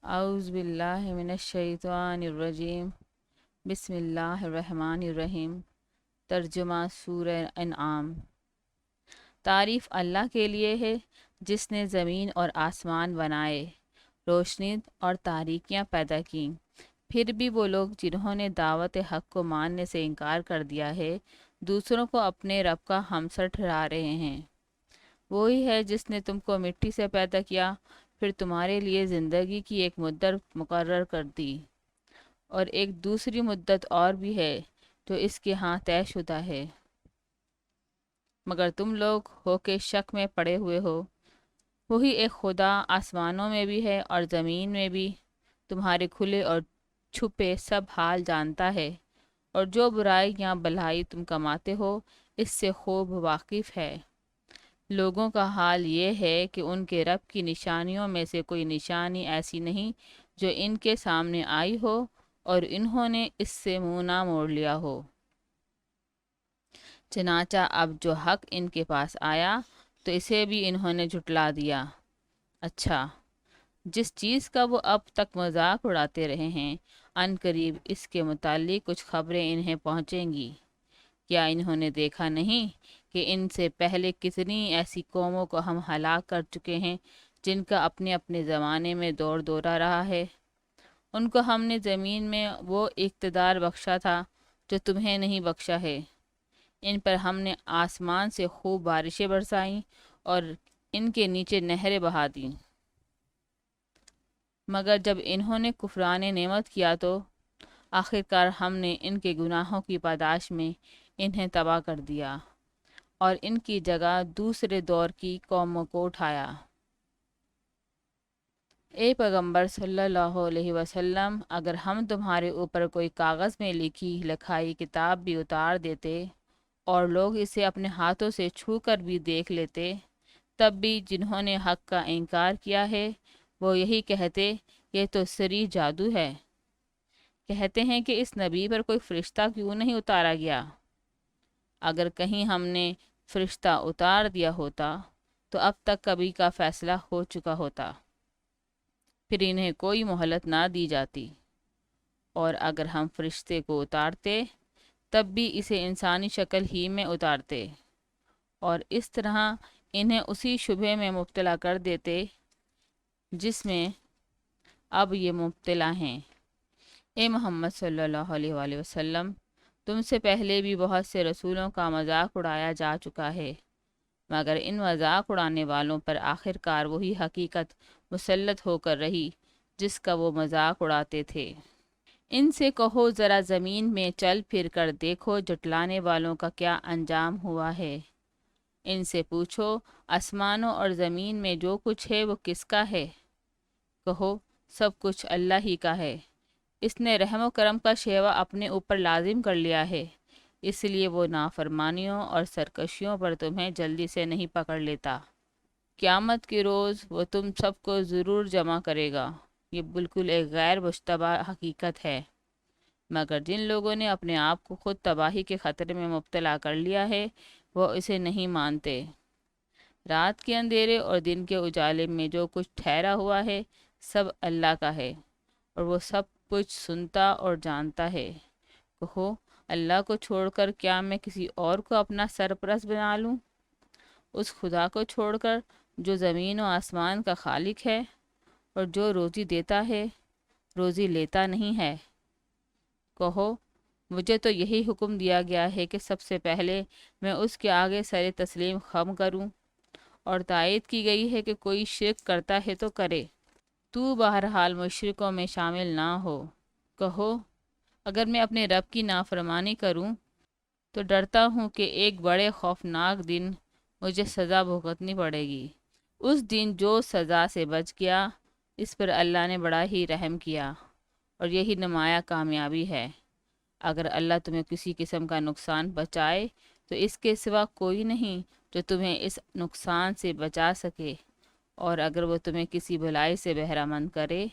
اعوذ باللہ من الشیطان الرجیم، بسم اللہ الرحمن الرحیم۔ ترجمہ سورہ انعام۔ تعریف اللہ کے لیے ہے جس نے زمین اور آسمان بنائے، روشنی اور تاریکیاں پیدا کیں۔ پھر بھی وہ لوگ جنہوں نے دعوت حق کو ماننے سے انکار کر دیا ہے، دوسروں کو اپنے رب کا ہمسر ٹھہرا رہے ہیں۔ وہی ہے جس نے تم کو مٹی سے پیدا کیا، پھر تمہارے لیے زندگی کی ایک مدت مقرر کر دی، اور ایک دوسری مدت اور بھی ہے جو اس کے ہاں طے شدہ ہے، مگر تم لوگ ہو کے شک میں پڑے ہوئے ہو۔ وہی ایک خدا آسمانوں میں بھی ہے اور زمین میں بھی، تمہارے کھلے اور چھپے سب حال جانتا ہے، اور جو برائی یا بھلائی تم کماتے ہو اس سے خوب واقف ہے۔ لوگوں کا حال یہ ہے کہ ان کے رب کی نشانیوں میں سے کوئی نشانی ایسی نہیں جو ان کے سامنے آئی ہو اور انہوں نے اس سے منہ نہ موڑ لیا ہو۔ چنانچہ اب جو حق ان کے پاس آیا تو اسے بھی انہوں نے جھٹلا دیا۔ اچھا، جس چیز کا وہ اب تک مذاق اڑاتے رہے ہیں، عن قریب اس کے متعلق کچھ خبریں انہیں پہنچیں گی۔ کیا انہوں نے دیکھا نہیں کہ ان سے پہلے کتنی ایسی قوموں کو ہم ہلاک کر چکے ہیں جن کا اپنے اپنے زمانے میں دور دورہ رہا ہے۔ ان کو ہم نے زمین میں وہ اقتدار بخشا تھا جو تمہیں نہیں بخشا ہے۔ ان پر ہم نے آسمان سے خوب بارشیں برسائیں اور ان کے نیچے نہریں بہا دیں، مگر جب انہوں نے کفران نعمت کیا تو آخرکار ہم نے ان کے گناہوں کی پاداش میں انہیں تباہ کر دیا اور ان کی جگہ دوسرے دور کی قوموں کو اٹھایا۔ اے پیغمبر صلی اللہ علیہ وسلم، اگر ہم تمہارے اوپر کوئی کاغذ میں لکھی لکھائی کتاب بھی اتار دیتے اور لوگ اسے اپنے ہاتھوں سے چھو کر بھی دیکھ لیتے، تب بھی جنہوں نے حق کا انکار کیا ہے وہ یہی کہتے یہ تو سری جادو ہے۔ کہتے ہیں کہ اس نبی پر کوئی فرشتہ کیوں نہیں اتارا گیا؟ اگر کہیں ہم نے فرشتہ اتار دیا ہوتا تو اب تک کبھی کا فیصلہ ہو چکا ہوتا، پھر انہیں کوئی مہلت نہ دی جاتی، اور اگر ہم فرشتے کو اتارتے تب بھی اسے انسانی شکل ہی میں اتارتے، اور اس طرح انہیں اسی شبہ میں مبتلا کر دیتے جس میں اب یہ مبتلا ہیں۔ اے محمد صلی اللہ علیہ وآلہ وسلم، تم سے پہلے بھی بہت سے رسولوں کا مذاق اڑایا جا چکا ہے، مگر ان مذاق اڑانے والوں پر آخرکار وہی حقیقت مسلط ہو کر رہی جس کا وہ مذاق اڑاتے تھے۔ ان سے کہو ذرا زمین میں چل پھر کر دیکھو جھٹلانے والوں کا کیا انجام ہوا ہے۔ ان سے پوچھو آسمانوں اور زمین میں جو کچھ ہے وہ کس کا ہے؟ کہو سب کچھ اللہ ہی کا ہے۔ اس نے رحم و کرم کا شیوا اپنے اوپر لازم کر لیا ہے، اس لیے وہ نافرمانیوں اور سرکشیوں پر تمہیں جلدی سے نہیں پکڑ لیتا۔ قیامت کے روز وہ تم سب کو ضرور جمع کرے گا، یہ بالکل ایک غیر مشتبہ حقیقت ہے، مگر جن لوگوں نے اپنے آپ کو خود تباہی کے خطرے میں مبتلا کر لیا ہے وہ اسے نہیں مانتے۔ رات کے اندھیرے اور دن کے اجالے میں جو کچھ ٹھہرا ہوا ہے سب اللہ کا ہے، اور وہ سب کچھ سنتا اور جانتا ہے۔ کہو اللہ کو چھوڑ کر کیا میں کسی اور کو اپنا سرپرست بنا لوں، اس خدا کو چھوڑ کر جو زمین و آسمان کا خالق ہے اور جو روزی دیتا ہے روزی لیتا نہیں ہے۔ کہو مجھے تو یہی حکم دیا گیا ہے کہ سب سے پہلے میں اس کے آگے سر تسلیم خم کروں، اور تائید کی گئی ہے کہ کوئی شرک کرتا ہے تو کرے، تو بہرحال مشرکوں میں شامل نہ ہو۔ کہو اگر میں اپنے رب کی نافرمانی کروں تو ڈرتا ہوں کہ ایک بڑے خوفناک دن مجھے سزا بھگتنی پڑے گی۔ اس دن جو سزا سے بچ گیا اس پر اللہ نے بڑا ہی رحم کیا، اور یہی نمایاں کامیابی ہے۔ اگر اللہ تمہیں کسی قسم کا نقصان بچائے تو اس کے سوا کوئی نہیں جو تمہیں اس نقصان سے بچا سکے، اور اگر وہ تمہیں کسی بھلائی سے بہرہ مند کرے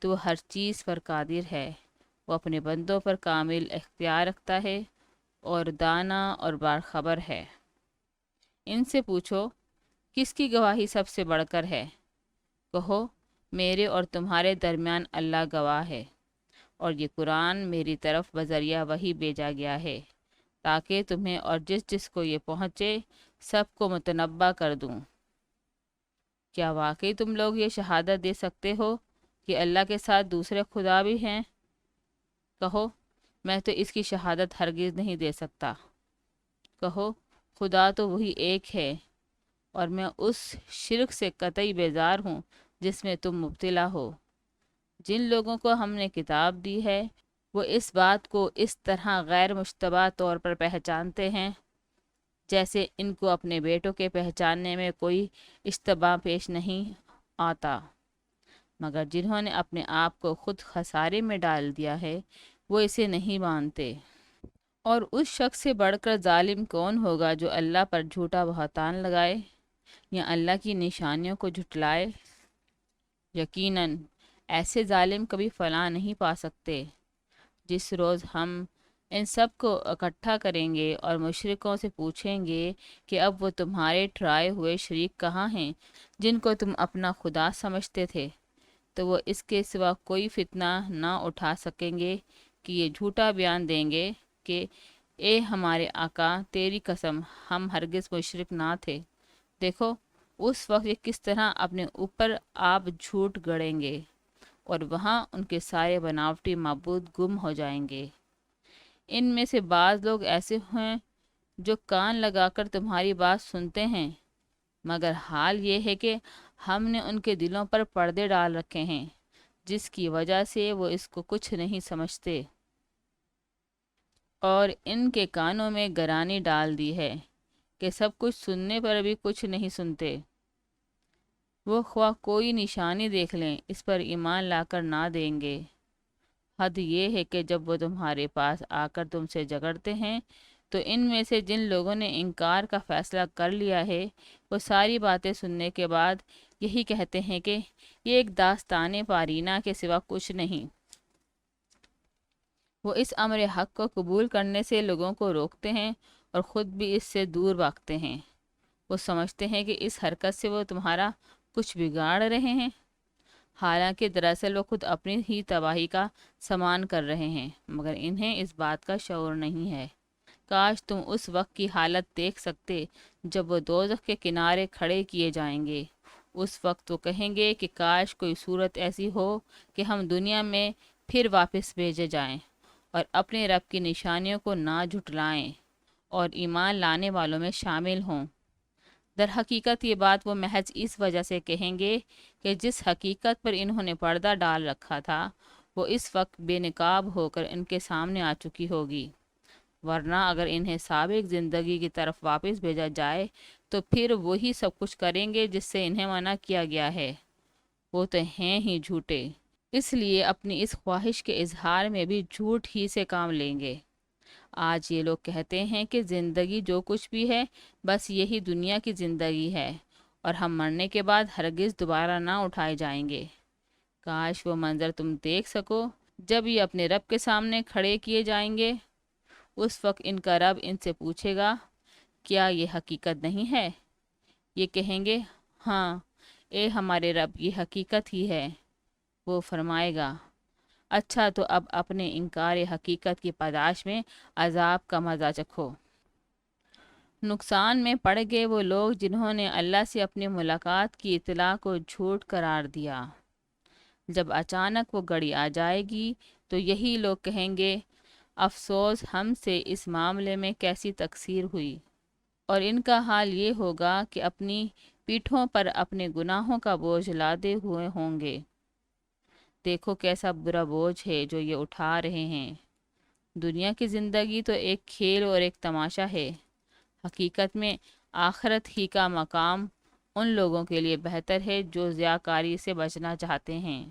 تو وہ ہر چیز پر قادر ہے، وہ اپنے بندوں پر کامل اختیار رکھتا ہے اور دانا اور باخبر ہے۔ ان سے پوچھو کس کی گواہی سب سے بڑھ کر ہے؟ کہو میرے اور تمہارے درمیان اللہ گواہ ہے، اور یہ قرآن میری طرف بذریعہ وحی بھیجا گیا ہے تاکہ تمہیں اور جس جس کو یہ پہنچے سب کو متنبع کر دوں۔ کیا واقعی تم لوگ یہ شہادت دے سکتے ہو کہ اللہ کے ساتھ دوسرے خدا بھی ہیں؟ کہو، میں تو اس کی شہادت ہرگز نہیں دے سکتا۔ کہو، خدا تو وہی ایک ہے، اور میں اس شرک سے قطعی بیزار ہوں جس میں تم مبتلا ہو۔ جن لوگوں کو ہم نے کتاب دی ہے وہ اس بات کو اس طرح غیر مشتبہ طور پر پہچانتے ہیں جیسے ان کو اپنے بیٹوں کے پہچاننے میں کوئی اشتباہ پیش نہیں آتا، مگر جنہوں نے اپنے آپ کو خود خسارے میں ڈال دیا ہے وہ اسے نہیں مانتے۔ اور اس شخص سے بڑھ کر ظالم کون ہوگا جو اللہ پر جھوٹا بہتان لگائے یا اللہ کی نشانیوں کو جھٹلائے؟ یقیناً ایسے ظالم کبھی فلاح نہیں پا سکتے۔ جس روز ہم ان سب کو اکٹھا کریں گے اور مشرکوں سے پوچھیں گے کہ اب وہ تمہارے ٹھہرائے ہوئے شریک کہاں ہیں جن کو تم اپنا خدا سمجھتے تھے، تو وہ اس کے سوا کوئی فتنہ نہ اٹھا سکیں گے کہ یہ جھوٹا بیان دیں گے کہ اے ہمارے آقا تیری قسم ہم ہرگز مشرک نہ تھے۔ دیکھو اس وقت یہ کس طرح اپنے اوپر آپ جھوٹ گڑیں گے، اور وہاں ان کے سارے بناوٹی معبود گم ہو جائیں گے۔ ان میں سے بعض لوگ ایسے ہیں جو کان لگا کر تمہاری بات سنتے ہیں، مگر حال یہ ہے کہ ہم نے ان کے دلوں پر پردے ڈال رکھے ہیں جس کی وجہ سے وہ اس کو کچھ نہیں سمجھتے، اور ان کے کانوں میں گرانی ڈال دی ہے کہ سب کچھ سننے پر بھی کچھ نہیں سنتے۔ وہ خواہ کوئی نشانی دیکھ لیں اس پر ایمان لا کر نہ دیں گے۔ حد یہ ہے کہ جب وہ تمہارے پاس آ کر تم سے جھگڑتے ہیں تو ان میں سے جن لوگوں نے انکار کا فیصلہ کر لیا ہے وہ ساری باتیں سننے کے بعد یہی کہتے ہیں کہ یہ ایک داستان پارینہ کے سوا کچھ نہیں۔ وہ اس امر حق کو قبول کرنے سے لوگوں کو روکتے ہیں اور خود بھی اس سے دور بھاگتے ہیں۔ وہ سمجھتے ہیں کہ اس حرکت سے وہ تمہارا کچھ بگاڑ رہے ہیں، حالانکہ دراصل وہ خود اپنی ہی تباہی کا سامان کر رہے ہیں، مگر انہیں اس بات کا شعور نہیں ہے۔ کاش تم اس وقت کی حالت دیکھ سکتے جب وہ دوزخ کے کنارے کھڑے کیے جائیں گے۔ اس وقت وہ کہیں گے کہ کاش کوئی صورت ایسی ہو کہ ہم دنیا میں پھر واپس بھیجے جائیں اور اپنے رب کی نشانیوں کو نہ جھٹلائیں اور ایمان لانے والوں میں شامل ہوں۔ در حقیقت یہ بات وہ محض اس وجہ سے کہیں گے کہ جس حقیقت پر انہوں نے پردہ ڈال رکھا تھا وہ اس وقت بے نقاب ہو کر ان کے سامنے آ چکی ہوگی، ورنہ اگر انہیں سابق زندگی کی طرف واپس بھیجا جائے تو پھر وہی سب کچھ کریں گے جس سے انہیں منع کیا گیا ہے۔ وہ تو ہیں ہی جھوٹے، اس لیے اپنی اس خواہش کے اظہار میں بھی جھوٹ ہی سے کام لیں گے۔ آج یہ لوگ کہتے ہیں کہ زندگی جو کچھ بھی ہے بس یہی دنیا کی زندگی ہے اور ہم مرنے کے بعد ہرگز دوبارہ نہ اٹھائے جائیں گے۔ کاش وہ منظر تم دیکھ سکو جب یہ اپنے رب کے سامنے کھڑے کیے جائیں گے۔ اس وقت ان کا رب ان سے پوچھے گا، کیا یہ حقیقت نہیں ہے؟ یہ کہیں گے، ہاں اے ہمارے رب یہ حقیقت ہی ہے۔ وہ فرمائے گا، اچھا تو اب اپنے انکار حقیقت کی پاداش میں عذاب کا مزہ چکھو۔ نقصان میں پڑ گئے وہ لوگ جنہوں نے اللہ سے اپنی ملاقات کی اطلاع کو جھوٹ قرار دیا۔ جب اچانک وہ گھڑی آ جائے گی تو یہی لوگ کہیں گے، افسوس ہم سے اس معاملے میں کیسی تقصیر ہوئی، اور ان کا حال یہ ہوگا کہ اپنی پیٹھوں پر اپنے گناہوں کا بوجھ لادے ہوئے ہوں گے۔ دیکھو کیسا برا بوجھ ہے جو یہ اٹھا رہے ہیں۔ دنیا کی زندگی تو ایک کھیل اور ایک تماشا ہے، حقیقت میں آخرت ہی کا مقام ان لوگوں کے لیے بہتر ہے جو ضیاءکاری سے بچنا چاہتے ہیں۔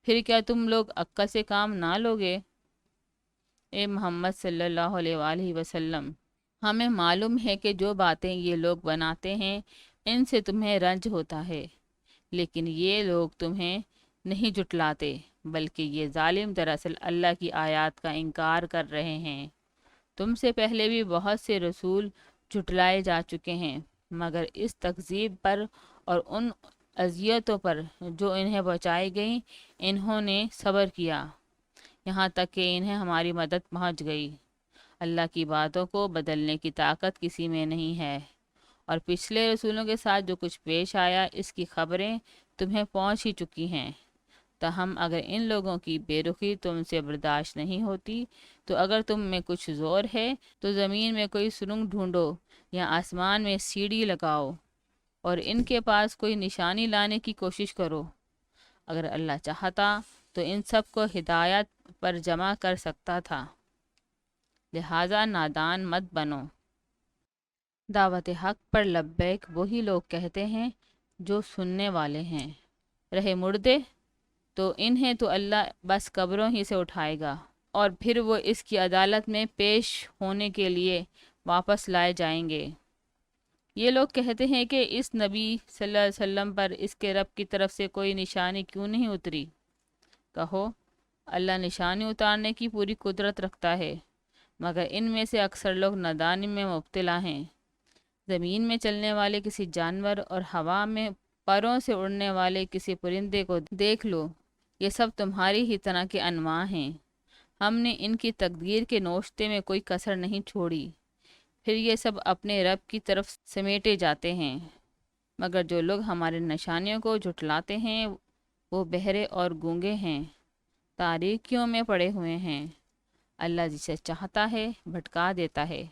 پھر کیا تم لوگ عقل سے کام نہ لوگے؟ اے محمد صلی اللہ علیہ وآلہ وسلم، ہمیں معلوم ہے کہ جو باتیں یہ لوگ بناتے ہیں ان سے تمہیں رنج ہوتا ہے، لیکن یہ لوگ تمہیں نہیں جھٹلاتے، بلکہ یہ ظالم دراصل اللہ کی آیات کا انکار کر رہے ہیں۔ تم سے پہلے بھی بہت سے رسول جھٹلائے جا چکے ہیں، مگر اس تکذیب پر اور ان اذیتوں پر جو انہیں پہنچائی گئیں انہوں نے صبر کیا، یہاں تک کہ انہیں ہماری مدد پہنچ گئی۔ اللہ کی باتوں کو بدلنے کی طاقت کسی میں نہیں ہے، اور پچھلے رسولوں کے ساتھ جو کچھ پیش آیا اس کی خبریں تمہیں پہنچ ہی چکی ہیں۔ تاہم اگر ان لوگوں کی بے رخی تم سے برداشت نہیں ہوتی تو اگر تم میں کچھ زور ہے تو زمین میں کوئی سرنگ ڈھونڈو یا آسمان میں سیڑھی لگاؤ اور ان کے پاس کوئی نشانی لانے کی کوشش کرو۔ اگر اللہ چاہتا تو ان سب کو ہدایت پر جمع کر سکتا تھا، لہٰذا نادان مت بنو۔ دعوت حق پر لبیک وہی لوگ کہتے ہیں جو سننے والے ہیں۔ رہے مردے تو انہیں تو اللہ بس قبروں ہی سے اٹھائے گا اور پھر وہ اس کی عدالت میں پیش ہونے کے لیے واپس لائے جائیں گے۔ یہ لوگ کہتے ہیں کہ اس نبی صلی اللہ علیہ وسلم پر اس کے رب کی طرف سے کوئی نشانی کیوں نہیں اتری؟ کہو اللہ نشانی اتارنے کی پوری قدرت رکھتا ہے، مگر ان میں سے اکثر لوگ نادانی میں مبتلا ہیں۔ زمین میں چلنے والے کسی جانور اور ہوا میں پروں سے اڑنے والے کسی پرندے کو دیکھ لو، یہ سب تمہاری ہی طرح کے انواع ہیں۔ ہم نے ان کی تقدیر کے نوشتے میں کوئی کسر نہیں چھوڑی، پھر یہ سب اپنے رب کی طرف سمیٹے جاتے ہیں۔ مگر جو لوگ ہمارے نشانیوں کو جھٹلاتے ہیں وہ بہرے اور گونگے ہیں، تاریکیوں میں پڑے ہوئے ہیں۔ اللہ جسے چاہتا ہے بھٹکا دیتا ہے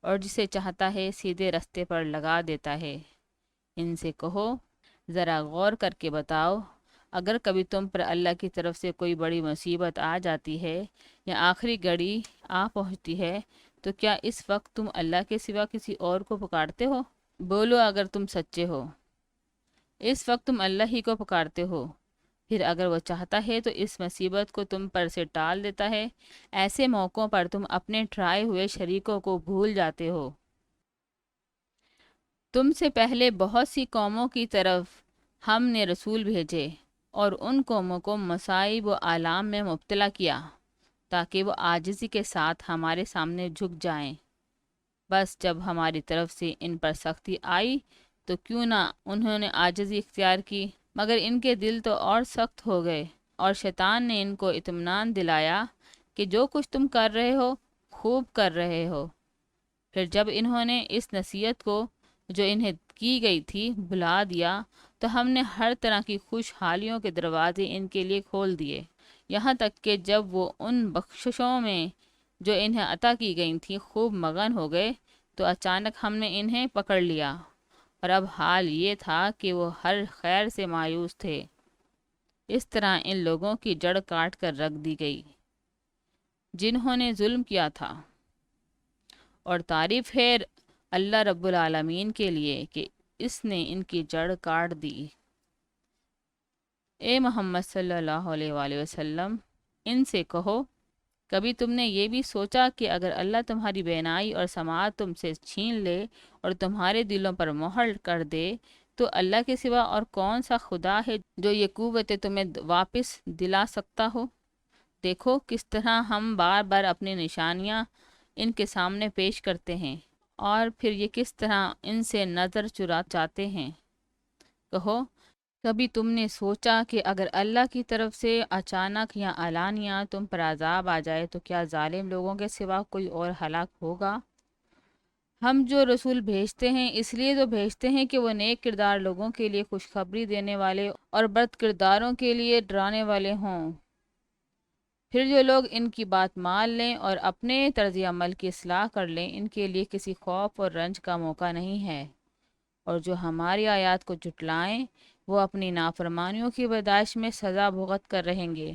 اور جسے چاہتا ہے سیدھے رستے پر لگا دیتا ہے۔ ان سے کہو ذرا غور کر کے بتاؤ، اگر کبھی تم پر اللہ کی طرف سے کوئی بڑی مصیبت آ جاتی ہے یا آخری گھڑی آ پہنچتی ہے تو کیا اس وقت تم اللہ کے سوا کسی اور کو پکارتے ہو؟ بولو اگر تم سچے ہو۔ اس وقت تم اللہ ہی کو پکارتے ہو، پھر اگر وہ چاہتا ہے تو اس مصیبت کو تم پر سے ٹال دیتا ہے۔ ایسے موقعوں پر تم اپنے ٹھہرائے ہوئے شریکوں کو بھول جاتے ہو۔ تم سے پہلے بہت سی قوموں کی طرف ہم نے رسول بھیجے اور ان قوموں کو مصائب و آلام میں مبتلا کیا تاکہ وہ عاجزی کے ساتھ ہمارے سامنے جھک جائیں۔ بس جب ہماری طرف سے ان پر سختی آئی تو کیوں نہ انہوں نے عاجزی اختیار کی، مگر ان کے دل تو اور سخت ہو گئے، اور شیطان نے ان کو اطمینان دلایا کہ جو کچھ تم کر رہے ہو خوب کر رہے ہو۔ پھر جب انہوں نے اس نصیحت کو جو انہیں کی گئی تھی بھلا دیا تو ہم نے ہر طرح کی خوشحالیوں کے دروازے ان کے لیے کھول دیے، یہاں تک کہ جب وہ ان بخششوں میں جو انہیں عطا کی گئی تھیں خوب مگن ہو گئے تو اچانک ہم نے انہیں پکڑ لیا، اور اب حال یہ تھا کہ وہ ہر خیر سے مایوس تھے۔ اس طرح ان لوگوں کی جڑ کاٹ کر رکھ دی گئی جنہوں نے ظلم کیا تھا، اور تعریف ہے اللہ رب العالمین کے لیے کہ اس نے ان کی جڑ کاٹ دی۔ اے محمد صلی اللہ علیہ وآلہ وسلم، ان سے کہو کبھی تم نے یہ بھی سوچا کہ اگر اللہ تمہاری بینائی اور سماعت تم سے چھین لے اور تمہارے دلوں پر مہر کر دے تو اللہ کے سوا اور کون سا خدا ہے جو یہ قوتیں تمہیں واپس دلا سکتا ہو؟ دیکھو کس طرح ہم بار بار اپنی نشانیاں ان کے سامنے پیش کرتے ہیں اور پھر یہ کس طرح ان سے نظر چرا جاتے ہیں۔ کہو کبھی تم نے سوچا کہ اگر اللہ کی طرف سے اچانک یا علانیہ تم پر عذاب آ جائے تو کیا ظالم لوگوں کے سوا کوئی اور ہلاک ہوگا؟ ہم جو رسول بھیجتے ہیں اس لیے تو بھیجتے ہیں کہ وہ نیک کردار لوگوں کے لیے خوشخبری دینے والے اور بد کرداروں کے لیے ڈرانے والے ہوں۔ پھر جو لوگ ان کی بات مان لیں اور اپنے طرز عمل کی اصلاح کر لیں ان کے لیے کسی خوف اور رنج کا موقع نہیں ہے، اور جو ہماری آیات کو جھٹلائیں وہ اپنی نافرمانیوں کی پیدائش میں سزا بھگت کر رہیں گے۔